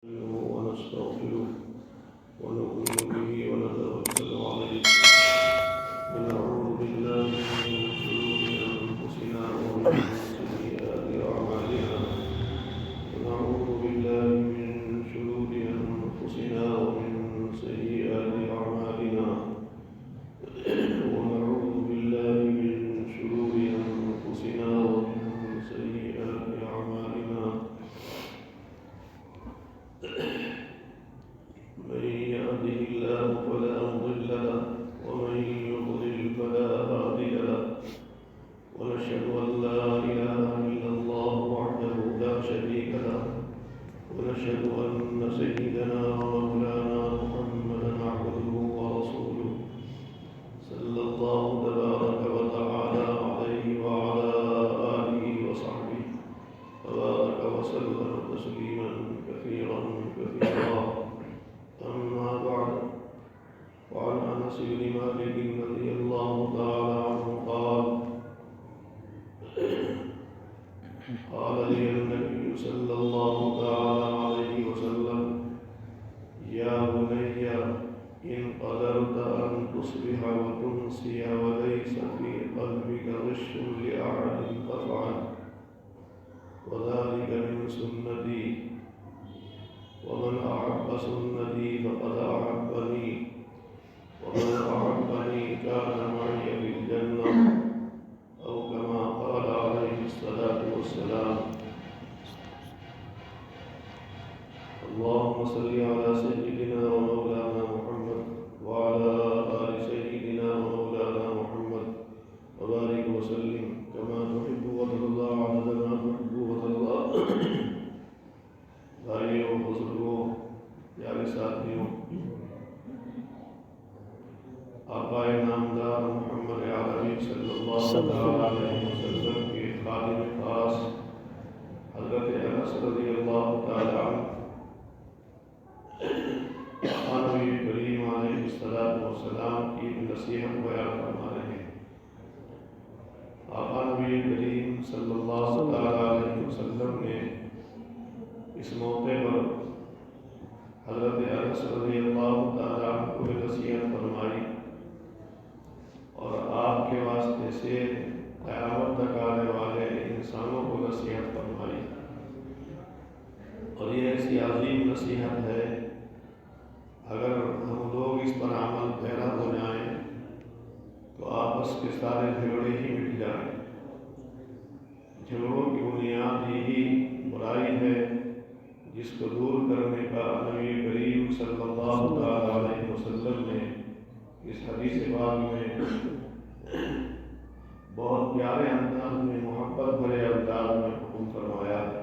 ونستغفره ونؤمن به ونتوكل عليه ونعوذ بالله من شرور أنفسنا ومن سيئات أعمالنا ونعوذ بالله من شرور أنفسنا ومن سيئات أعمالنا ونعوذ بالله من شرور أنفسنا ومن سيئات أعمالنا من يهده الله فلا مضل له ومن يضلل فلا هادي له ونشهد أن لا إله إلا الله وحده لا شريك له ونشهد أن سيدنا ومولانا محمدا عبده ورسوله صلى الله تبارك وتعالى عليه وعلى آله وصحبه تبارك وسلم تسليما كثيرا كثيرا أما بعد وعن أنس بن مالك رضي الله تعالى عنه قال لي النبي صلى الله تعالى عليه وسلم يا بني إن قدرت أن تصبح وتمسي وليس في قلبك غش لأحد فافعل وذلك من سنتي ومن أحب سنتي فقد أحبني ومن أحبني كان معي في الجنة أو كما قال عليه الصلاة والسلام. اللهم صل على سيدنا ومولانا محمد وعلى آل سيدنا ومولانا محمد وبارك وسلم كما تحب وترضى عدد ما تحب وترضى. بھائیوں بزرگوں پیارے ساتھیوں، آقا نامدار محمد عربی صلی اللہ علیہ وسلم کے خادم خاص حضرت انس رضی اللہ تعالی عنہ آقا نبی کریم علیہ السلام کی نصیحت بیان فرما رہے ہیں. آقا نبی کریم صلی اللہ علیہ وسلم نے اس موقع پر حضرت انس رضی اللہ تعالیٰ عنہ کو نصیحت فرمائی اور آپ کے واسطے سے قیامت تک آنے والے انسانوں کو نصیحت فرمائی. اور یہ ایسی عظیم نصیحت ہے، اگر ہم لوگ اس پر عمل پیرا ہو جائیں تو آپس کے سارے جھگڑے ہی مٹ جائیں. جھگڑوں کی بنیاد یہی برائی ہے جس کو دور کرنے کا نبی کریم صلی اللہ علیہ وسلم نے اس حدیث پاک میں بہت پیارے انداز میں، محبت بھرے انداز میں حکم فرمایا ہے.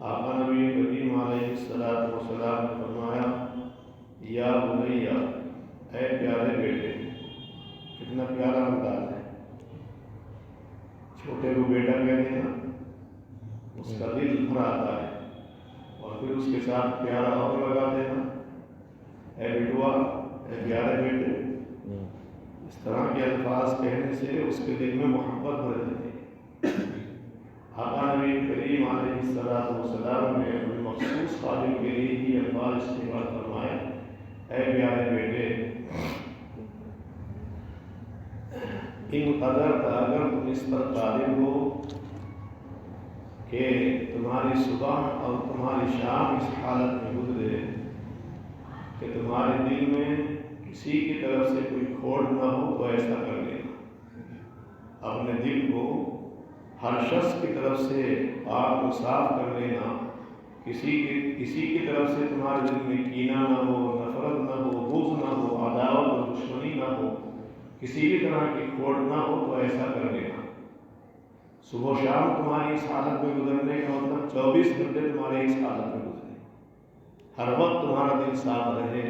آقا نبی کریم علیہ السلام نے فرمایا یا بنی، اے پیارے بیٹے. کتنا پیارا انداز ہے. چھوٹے کو بیٹا کہتے ہیں، اس کا دل بھر آتا ہے، اور پھر اس کے ساتھ پیارا اور لگا دینا، اے بیٹوا، اے پیارے بیٹے. اس طرح کے الفاظ کہنے سے اس کے دل میں محبت بھر جاتی ہے. آقا نبی کریم علیہ السلام نے اپنے مخصوص خادم کے لیے ہی الفاظ استعمال فرمائے، اے پیارے بیٹے. ان قدر اگر تم اس پر قادر ہو کہ تمہاری صبح اور تمہاری شام اس حالت میں گزرے کہ تمہارے دل میں کسی کی طرف سے کوئی کھوٹ نہ ہو، تو ایسا کر لینا. اپنے دل کو ہر شخص کی طرف سے پاک و صاف کر لینا. کسی کی طرف سے تمہارے دل میں کینہ نہ ہو، نفرت نہ ہو، بغض نہ ہو، عداوت اور دشمنی نہ ہو، کسی بھی طرح کی کھوٹ نہ ہو، تو ایسا کر لینا. صبح و شام تمہاری اس حالت میں گزرنے کا مطلب 24 گھنٹے تمہارے اس حالت میں گزرے. ہر وقت تمہارا دل صاف رہے،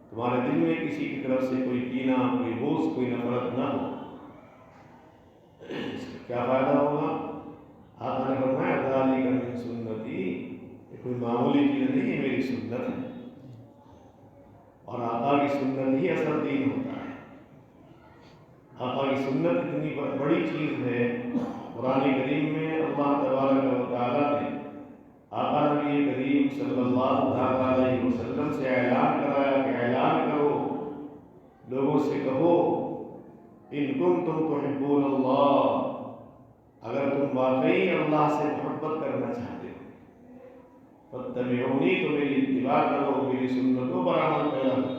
تمہارے دل میں کسی کی طرف سے کوئی کینہ، کوئی بغض، کوئی نفرت نہ ہو. اس کا کیا فائدہ ہوگا؟ آپ نے فرمایا ذالک من سنتی، یہ کوئی معمولی چیز نہیں ہے، میری سنت ہے. اور آقا کی سنت ہی اصل دین ہوتا ہے. آقا کی سنت اتنی بڑی چیز ہے. قرآن کریم میں اللہ تبارک و تعالیٰ نے لوگوں سے کہو ان کنتم تحبون اللہ، اگر تم واقعی اللہ سے محبت کرنا چاہتے ہو فاتبعونی، تو میری اتباع کرو، میری سنتوں پر عمل پیدا کرو۔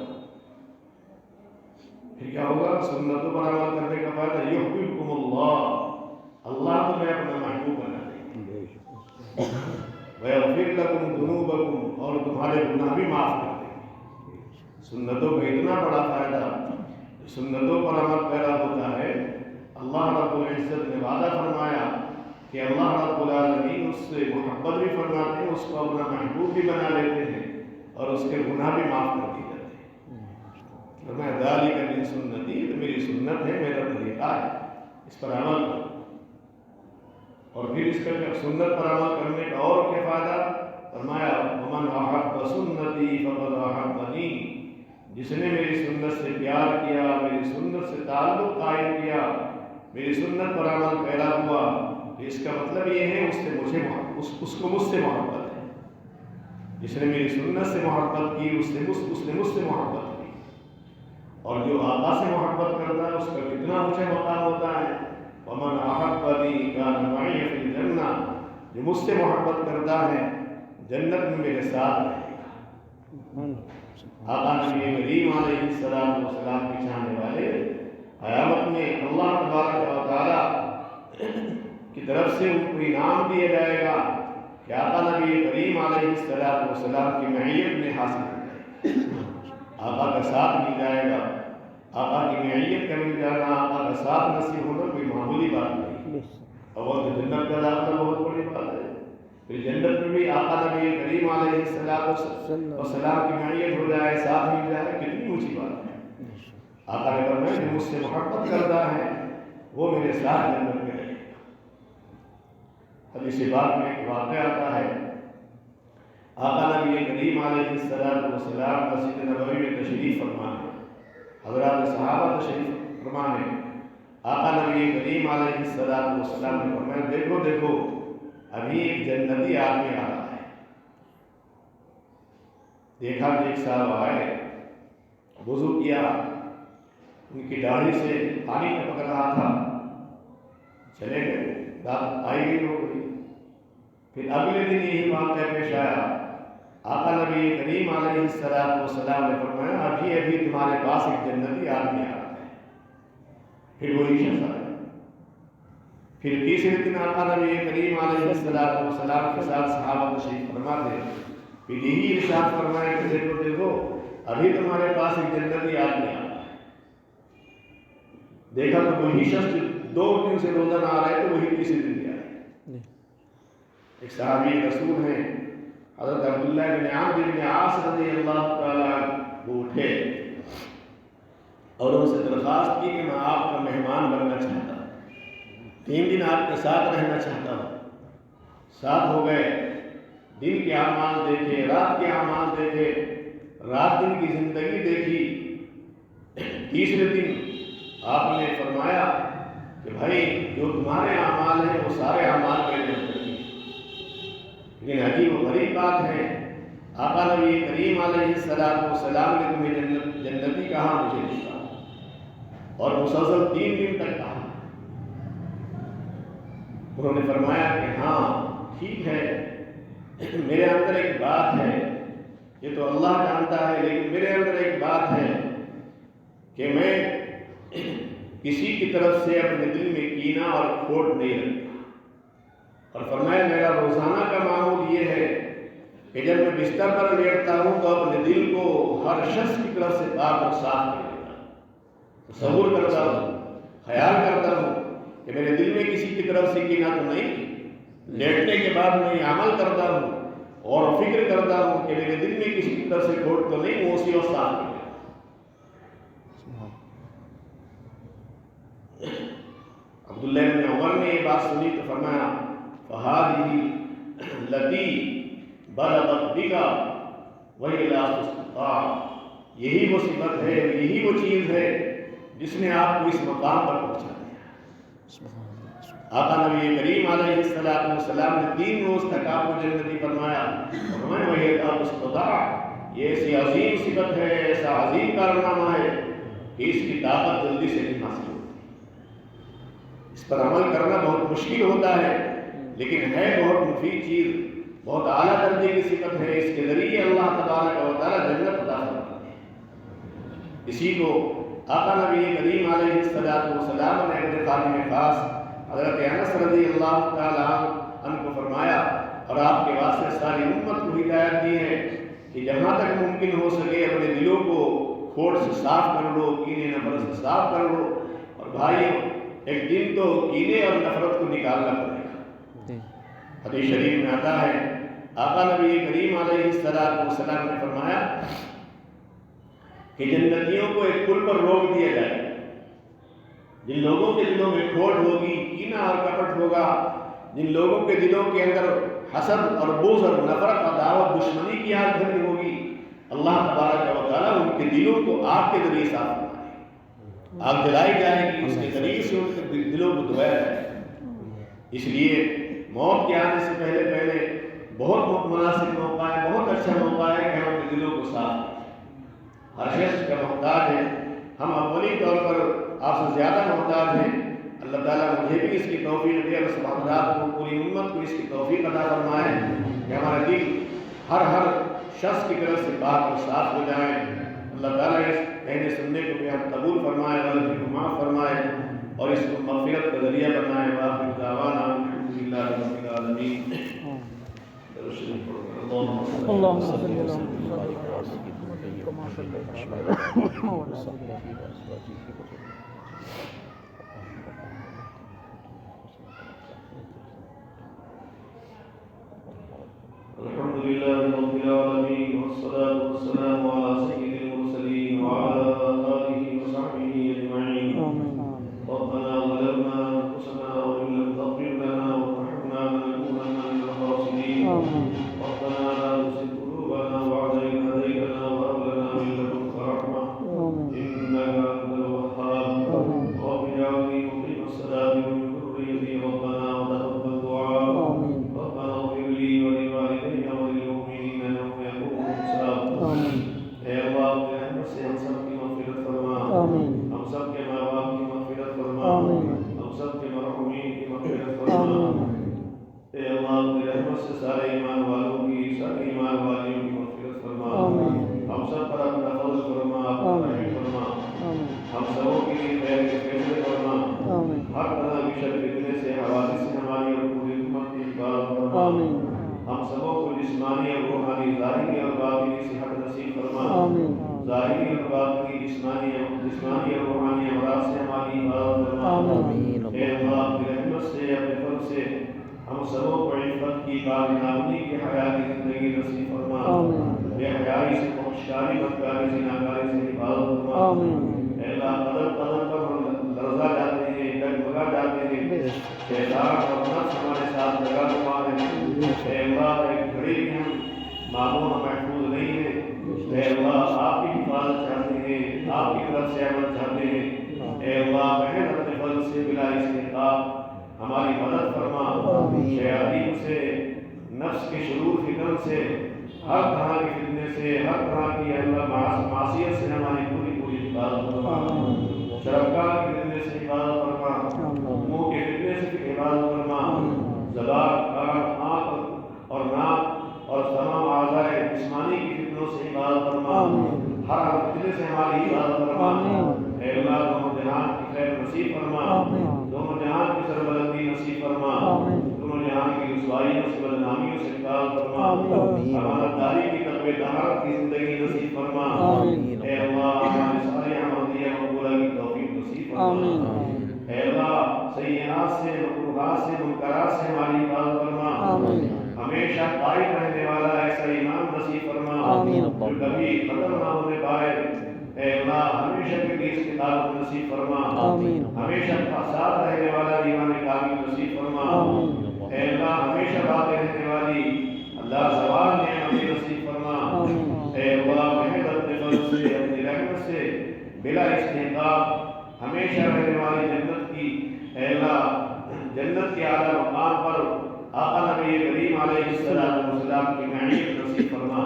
پھر کیا ہوگا؟ سنتوں پر عمل کرنے کا فائدہ یحببکم اللہ، اللہ تمہیں اپنا محبوب بنا دے گا، ویغفر لکم ذنوبکم، اور تمہارے گناہ بھی معاف کر دے گا۔ سنتوں کا اتنا بڑا فائدہ، سنتوں پر عمل پیدا ہوتا ہے۔ اللہ رب العزت نے وعدہ فرمایا کہ اللہ رب العالمین اس سے محبت بھی فرماتے ہیں، اس کو اپنا محبوب بھی بنا لیتے ہیں، اور اس کے گناہ بھی معاف کر دیے جاتے ہیں۔ فرمایا ذالک من سنتی، تو میری سنت ہے، میرا طریقہ ہے، اس پر عمل کرو۔ اور پھر اس کا سنت پر عمل کرنے کا اور کیا فائدہ؟ فرمایا ومن احب سنتی فقد احبنی، جس نے میری سنت سے پیار کیا، میری سنت سے تعلق قائم کیا، میری سنت پر عمل پیدا ہوا، تو اس کا مطلب یہ ہے اس کو مجھ سے محبت ہے۔ جس نے میری سنت سے محبت کی اس نے مجھ سے محبت کی۔ اور جو آقا سے محبت کرتا ہے اس کا کتنا اونچا مقام ہوتا ہے۔ ومن احبنی کان معی فی الجنہ، جو مجھ سے محبت کرتا ہے جنت میں میرے ساتھ رہے گا۔ آقا نبی کریم علیہ السلام کے چاہنے والے قیامت میں اللہ تبارک و تعالی کی طرف سے ان کو انعام دیا جائے گا کہ آقا نبی کریم علیہ السلام کی معیت میں حاصل کر جائے گا، آقا کا ساتھ مل جائے گا۔ آقا کی معیت کا مل جانا، آقا کا ساتھ نصیب ہونا کوئی معمولی بات نہیں، اور تو جنت کا داخلہ بہت بڑی بات ہے۔ پھر جنت میں بھی آقا نبی کریم علیہ السلام کی معیت ہو جائے، ساتھ مل جائے، کتنی اونچی بات ہے۔ آقا نے فرمایا جو مجھ سے محبت کرتا ہے وہ میرے ساتھ جنت میں رہے گا۔ حدیث پاک میں ایک واقعہ آتا ہے، آقا نبی کریم علیہ السلام مسجد نبوی میں تشریف فرما ہے، حضرات صحابہ تشریف فرما ہے۔ آقا نبی کریم علیہ السلام نے فرمایا دیکھو دیکھو ابھی ایک جنتی آدمی آ رہا ہے۔ دیکھا کہ ایک صاحب آئے، وضو کیا، ان کی داڑھی سے پانی ٹپک رہا تھا، چلے گئے، رات آئی گئی ہو گئی۔ پھر اگلے دن یہی واقعہ پیش آیا، آقا نبی کریم علیہ السلام نے فرمایا ابھی تمہارے پاس ایک جنتی آدمی آ رہا ہے۔ پھر وہی شخص آیا۔ پھر تیسرے دن آقا نبی کریم علیہ السلام کے ساتھ صحابہ تشریف فرما تھے، پھر یہی ارشاد فرمایا کہ دیکھو دیکھو ابھی تمہارے پاس ایک جنتی آدمی آ رہا ہے۔ دیکھا تو وہی شخص 2 دن سے روزہ نہ آ رہا ہے، تو وہی تیسرے دن بھی آیا۔ ایک صحابی رسول ہیں حضرت عبداللہ بن عمرو بن عاص رضی اللہ تعالیٰ، وہ اٹھے اور ان سے درخواست کی کہ میں آپ کا مہمان بننا چاہتا ہوں، 3 دن آپ کے ساتھ رہنا چاہتا ہوں۔ ساتھ ہو گئے، دن کے اعمال دیکھے، رات کے اعمال دیکھے، رات دن کی زندگی دیکھی۔ تیسرے دن آپ نے فرمایا کہ بھائی جو تمہارے اعمال ہیں وہ سارے اعمال میں نے کر دیے، لیکن عجیب و غریب بات ہے آقا نبی کریم علیہ السلام نے تمہیں جنتی کہا، مجھے نہیں کہا، اور مسلسل 3 دن تک کہا۔ انہوں نے فرمایا کہ ہاں ٹھیک ہے، میرے اندر ایک بات ہے، یہ تو اللہ جانتا ہے، لیکن میرے اندر ایک بات ہے کہ میں کسی کی طرف سے اپنے دل میں کینہ اور کھوٹ نہیں رکھتا۔ اور فرمایا میرا روزانہ کا معمول یہ ہے کہ جب میں بستر پر لیٹتا ہوں تو اپنے دل کو ہر شخص کی طرف سے پاک اور صاف کر لیتا ہوں، تصور کرتا ہوں، خیال کرتا ہوں کہ میرے دل میں کسی کی طرف سے کینہ تو نہیں۔ لیٹنے کے بعد میں یہ عمل کرتا ہوں اور فکر کرتا ہوں کہ میرے دل میں کسی کی طرف سے کھوٹ تو نہیں، وہ اسی وقت صاف کر لیتا ہوں۔ عبداللہ بن عمر نے یہ بات سنی تو فرمایا فَهَذِهِ الَّتِي بَلَغَتْ بِكَ وَإِلَىٰ تُسْتَطَاعُ، یہی وہ صفت ہے، یہی وہ چیز ہے جس نے آپ کو اس مقام پر پہنچا دیا۔ آقا نبی کریم علیہ السلام نے 3 روز تک آپ کو جنتی فرمایا، اور میں وَإِلَىٰ تُسْتَطَاعُ، یہ ایسی عظیم صفت ہے، ایسا عظیم کارنامہ ہے کہ اس کی طاقت جلدی سے نہیں حاصل ہوتی. اس پر عمل کرنا بہت مشکل ہوتا ہے لیکن ہے بہت مفید چیز، بہت اعلیٰ درجے کی صفت ہے. اس کے ذریعے اللہ تبارک و تعالیٰ جنت عطا فرماتے ہیں. اسی کو آقا نبی کریم علیہ السلام نے اپنے خادم خاص حضرت انس رضی اللہ تعالیٰ عنہ کو فرمایا اور آپ کے واسطے ساری امت کو ہدایت دی ہے کہ جہاں تک ممکن ہو سکے اپنے دلوں کو کھوٹ سے صاف کر لو، کینے نفرت سے صاف کر لو. اور بھائیو ایک دن تو کینے اور نفرت کو نکالنا پڑے گا. حدیث شریف میں آتا ہے آقا نبی کریم علیہ السلام نے فرمایا کہ جنتیوں کو ایک پل پر روک دیا جائے. جن لوگوں کے دلوں میں کھوٹ ہوگی، کینہ اور کپٹ ہوگا، جن لوگوں کے دلوں کے اندر حسد اور بغض اور نفرت اور دعوت دشمنی کی آگ بھری ہوگی، اللہ تبارک و تعالیٰ ان کے دلوں کو آگ کے ذریعے صاف کرائے گی. آگ جلائی جائے گی، اس کے ذریعے سے ان کے دلوں کو دھویا جائے گا. اس لیے موت کے آنے سے پہلے بہت مناسب موقع ہے، بہت اچھا موقع ہے کہ ہم اپنے دلوں کو صاف کریں. ہر شخص کا محتاج ہے. ہم اولی طور پر آپ سے زیادہ محتاج ہیں. اللہ تعالیٰ مجھے بھی اس کی توفیق دے اور سب حضرات کو، پوری امت کو اس کی توفیق عطا فرمائے کہ ہمارا دل ہر شخص کی طرف سے پاک اور صاف ہو جائے. اللہ تعالیٰ اس کہنے سننے کو بھی ہم قبول فرمائے، غلطی کو معاف فرمائے اور اس کو مغفرت کا ذریعہ بنائے. وآخر دعوانا الحمدللہ رب العالمین. اللهم صل على كما صليت على الحمد لله رب العالمين والصلاة والسلام على سيد المرسلين وعلى آله وصحبه أجمعين. ربنا ظلمنا أنفسنا وإن لم تغفر لنا وترحمنا لنكونن من الخاسرين. ربنا لا تزغ قلوبنا بعد إذ هديتنا وهب لنا من لدنك رحمة إنك أنت الوهاب. رب اجعلني مقيم الصلاة ومن ذريتي ربنا وتقبل دعاء. ربنا اغفر لي ولوالدي وللمؤمنين يوم يقوم الحساب. اے اللہ اپنے رحمت سے ہم سب کی مغفرت فرما، ہم سب کے ماں باپ کی مغفرت فرما، ہم سب کے مرحومین کی مغفرت فرما. اے اللہ اپنے رحمت سے سارے ایمان والوں کی، سارے ایمان والیوں کی مغفرت فرما. ہم سب پر اپنا فضل فرما، اپنا رحم فرما. ہم سبوں کے لیے خیر کے فیصلے فرما. ہر طرح کی شر فتنے سے، حوادث سے ہماری اور پوری امت کی حفاظت فرما. ہم سبوں کو جسمانی اور روحانی، ظاہری اور باطنی صحت نصیب فرما. ظاہری اور باطنی، جسمانی اور روحانی امراض سے ہماری حفاظت فرما. اے اللہ اپنی رحمت سے، اپنے فضل سے ہم سبوں کو عفت کی، کاملانی کی، حیا کی زندگی نصیب فرما. بے حیائی سے، فحشکاری، بدکاری، زناکاری سے حفاظت فرما. اے اللہ قدم قدم پر ہم لرزا جاتے ہیں، ڈگمگا جاتے ہیں، شیطان اور نفس ہمارے ساتھ لگا ہوا ہے. اے اللہ ایک گھڑی بھی ہم معمول محفوظ نہیں ہے. اے اللہ آپ کی حفاظت چاہتے ہیں، آپ کی طرف سے عمل چاہتے ہیں. اے اللہ محض اپنے فضل سے بلا استحقاق ہماری مدد فرما. شیاطین سے، نفس کے شرور فتن سے، ہر طرح کے فتنے سے، ہر طرح کی اللہ معصیت سے ہماری پوری حفاظت فرما. شرکار کے فتنے سے حفاظت فرما، منہ کے فتنے سے حفاظت فرما. زبان، کان، آنکھ اور ناک اور تمام اعضاء جسمانی کی فتنوں سے حفاظت فرما. ہر فتنے سے ہماری حفاظت فرما. اے اللہ دونوں جہان کی خیر نصیب فرما، دونوں جہان کی سربلندی نصیب فرما، دونوں جہان کی رسوائیوں سے، بدنامیوں سے حفاظت فرما. امانت داری کی، تقوی طہارت کی زندگی نصیب فرما. اے اللہ ہمارے سارے عملیہ مقبولہ کی توفیق نصیب فرما. اے اللہ سیئات سے، مکروہات سے، منکرات سے ہماری حفاظت فرما. ہمیشہ قائم رہنے والا ایسا ایمان نصیب فرما جو کبھی ختم نہ ہونے پائے. اے اللہ ہمیشہ کے لیے استقامت نصیب فرما. ہمیشہ ساتھ رہنے والا ایمان کامل نصیب فرما. اے اللہ ہمیشہ باقی رہنے والی اللہ زوال نعمت نصیب فرما. اے اللہ محض اپنے فضل سے، اپنی رحمت سے، بلا استحقاق ہمیشہ رہنے والی جنت کی، اے اللہ جنت کے اعلیٰ مقام پر آقا نبی کریم علیہ السلام کی نعمت نصیب فرما.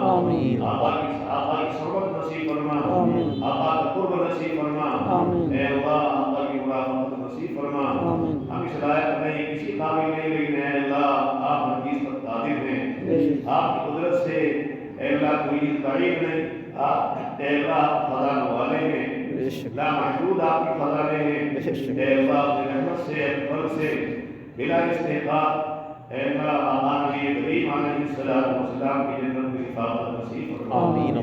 آقا کی صحبت نصیب فرما. آقا کا قرب نصیب فرما. آمین اے اللہ آقا کی مرافقت نصیب فرما آمین ہم اس لائق نہیں کسی قابل نہیں لیکن اے اللہ آپ ہر چیز پر قادر ہیں آپ کی قدرت سے اے اللہ کوئی چیز بعید نہیں آپ اے اللہ خزانہ والے ہیں لا محدود آپ کی خزانے ہیں اے اللہ اپنی رحمت سے اپنے فضل سے بلا استحقاق اے اللہ آقا کے کریم علیہ السلام کی جنت میں حفاظت نصیب فرما آمین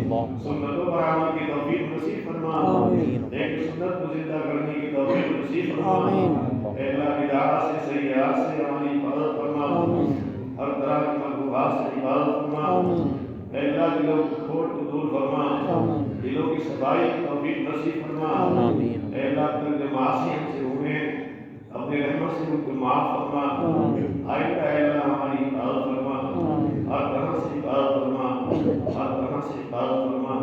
سنتوں پر عمل کی توفیق نصیب فرما آمین ایک سنت کو زندہ کرنے کی توفیق نصیب فرما آمین اے اللہ بدعات سے سیئات سے ہماری حفاظت فرما آمین ہر طرح کی مکروہات سے حفاظت فرما آمین اے اللہ دلوں کی کھوٹ کو دور فرما آمین دلوں کی صفائی کی توفیق نصیب فرما آمین اے اللہ اپنے جو معاصی ہم سے ہوئے اپنے رحمت سے ان کو معاف فرما آئندہ اے اللہ ہماری حفاظت فرما ہر طرح سے حفاظت فرما ہر طرح سے حفاظت فرما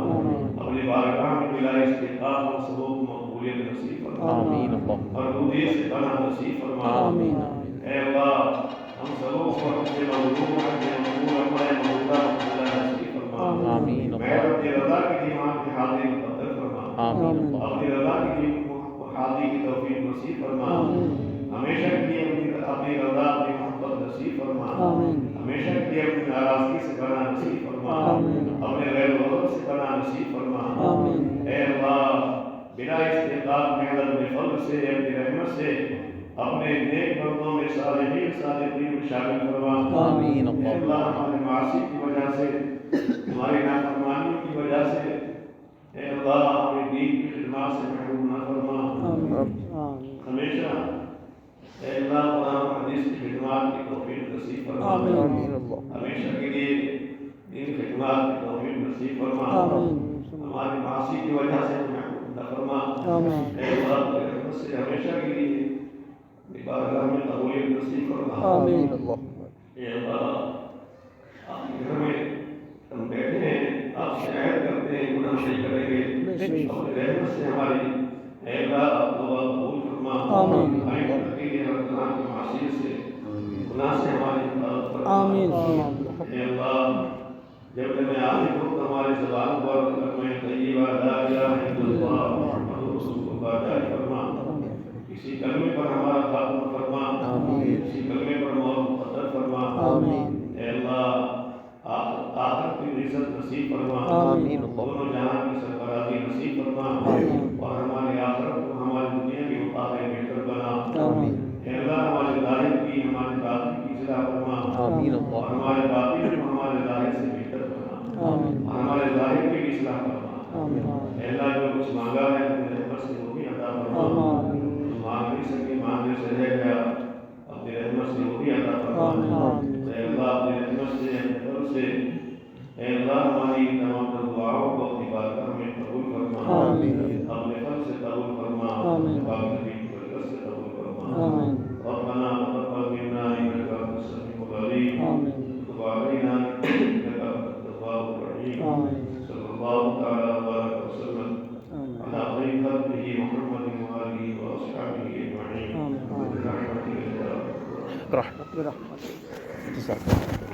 اپنی بارگاہ میں بلا استحقاق اور سبوں کو مقبولیت نصیب فرما آمین اور حدودیت سے پناہ نصیب فرما آمین اے اللہ ہم سبوں کو اپنے مظلوم اپنے مقبول ہمارے موجودہ مقبولہ نصیب فرما آمین میں اپنی رضا کی دیوان کی حاضری مقدر فرما آمین اپنی رضا کی حاضری کی توفیق نصیب فرما ہمیشہ کے لیے اپنی رضا اپنی محبت نصیب فرما ہمیشہ کے لیے اپنی ناراضگی سے پناہ نصیب فرما اپنے غیر وقت سے پناہ نصیب فرما اے اللہ بلا استحقاق میں اپنے فضل سے اپنی رحمت سے اپنے نیک بندوں میں صالحین صادقین میں شامل فرما آمین اے اللہ ہمارے معاصی کی وجہ سے ہماری نافرمانی کی وجہ سے اے اللہ ہمیں دین کی خدمات سے محروم نہ فرما ہمیشہ اے اللہ قرآن و حدیث کی خدمات کی توفیق نصیب فرما ہمیشہ کے لیے دین خدمات کی توفیق نصیب فرما ہماری معاصی کی وجہ سے محروم نہ فرما اے اللہ کی رحمت سے ہمیشہ کے لیے بارگاہ میں قبولیت نصیب فرما اے اللہ آپ کے گھر میں ہم بیٹھے ہیں آپ سے عہد کرتے ہیں گناہ نہیں کریں گے اپنے رحمت سے ہماری اے اللہ آپ دعا قبول فرما آئندہ کے لیے ہر طرح کی معصیت سے گناہ سے ہماری حفاظت فرما اے اللہ جب میں آخر وقت ہمارے زبان پر کلمہ طیبہ لا الہ الا اللہ محمد رسول اللہ جاری فرما کسی کلمے پر ہمارا خاتمہ فرما کسی کلمے پر موت مقدر فرما اے اللہ آخرت کی عزت نصیب فرما دونوں جہان کی سرفرازی نصیب فرما اور ہماری آخرت کو ہماری دنیا کے مقابلے بہتر بنا اے اللہ ہمارے ظاہر کی ہمارے باطن کی اصلاح فرما اور ہمارے باطن کو ہمارے ظاہر سے بہتر بنا اور ہمارے ظاہر کی بھی اصلاح فرما اے اللہ جو کچھ مانگا ہے اپنے رحمت سے وہ بھی عطا فرما مانگ نہیں سکے مانگنے سے رہ گیا اپنی رحمت سے وہ بھی عطا فرما اے اللہ اپنی رحمت سے اپنے فضل سے اے اللہ ہماری تمام دعاؤں کو اپنی بارگاہ میں قبول فرما اپنے فضل سے قبول فرما پاک نبی کی برکت سے قبول فرما ربنا تقبل منا انك انت السميع العليم وتب علينا انك انت التواب الرحيم صلى الله تعالى وبارك وسلم على خير خلقه محمد وآله وأصحابه أجمعين برحمتك يا رب برحمتك